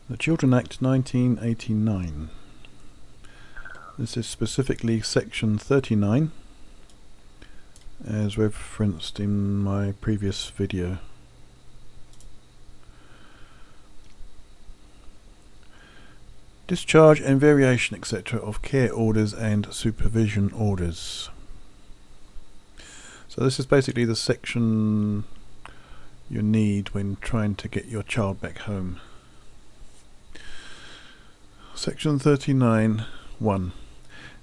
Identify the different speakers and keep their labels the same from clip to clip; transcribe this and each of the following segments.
Speaker 1: The Children Act 1989. This is specifically section 39, as referenced in my previous video. Discharge and variation, etc. of care orders and supervision orders. So this is basically the section you need when trying to get your child back home. Section 39(1).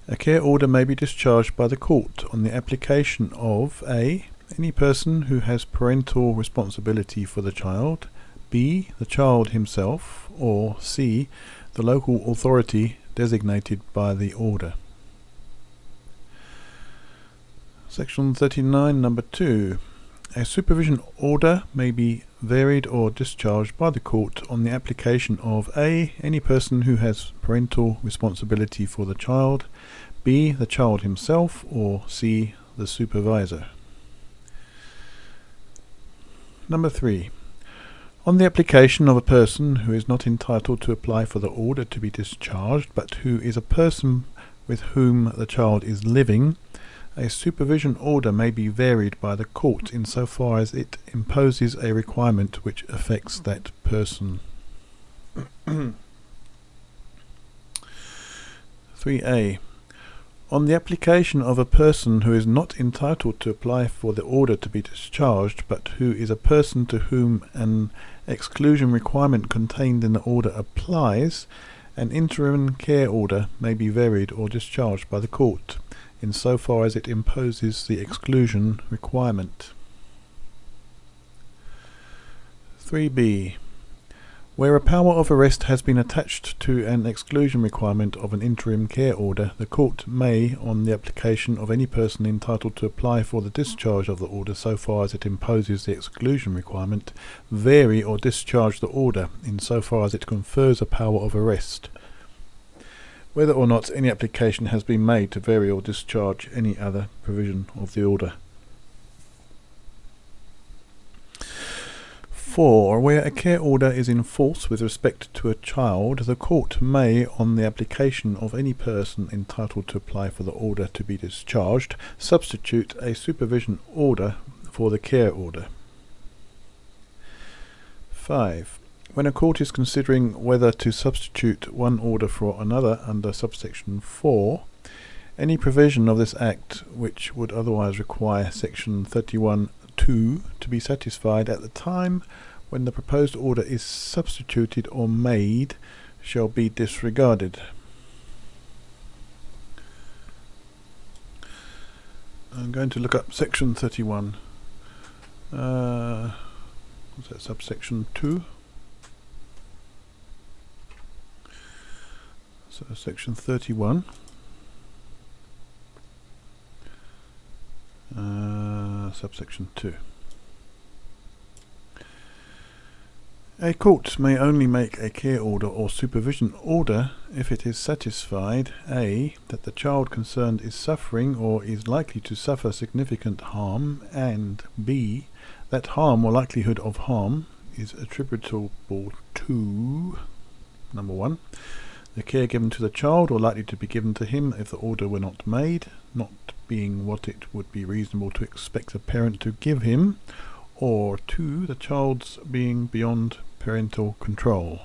Speaker 1: A care order may be discharged by the court on the application of A. Any person who has parental responsibility for the child, B. the child himself, or C. the local authority designated by the order. Section 39, number 2. A supervision order may be varied or discharged by the court on the application of A. any person who has parental responsibility for the child, B. the child himself, or C. the supervisor. Number 3. On the application of a person who is not entitled to apply for the order to be discharged, but who is a person with whom the child is living, a supervision order may be varied by the court insofar as it imposes a requirement which affects that person. 3a. On the application of a person who is not entitled to apply for the order to be discharged, but who is a person to whom an exclusion requirement contained in the order applies, an interim care order may be varied or discharged by the court insofar as it imposes the exclusion requirement. 3b. Where a power of arrest has been attached to an exclusion requirement of an interim care order, the court may, on the application of any person entitled to apply for the discharge of the order so far as it imposes the exclusion requirement, vary or discharge the order insofar as it confers a power of arrest, whether or not any application has been made to vary or discharge any other provision of the order. 4. Where a care order is in force with respect to a child, the court may, on the application of any person entitled to apply for the order to be discharged, substitute a supervision order for the care order. 5. When a court is considering whether to substitute one order for another under subsection 4, any provision of this Act which would otherwise require section 31(2) to be satisfied at the time when the proposed order is substituted or made shall be disregarded. I'm going to look up section 31. What's that, subsection 2? So section 31. Subsection 2. A court may only make a care order or supervision order if it is satisfied A. that the child concerned is suffering or is likely to suffer significant harm, and B. that harm or likelihood of harm is attributable to number 1. the care given to the child or likely to be given to him if the order were not made, not being what it would be reasonable to expect a parent to give him, or 2. the child's being beyond parental control.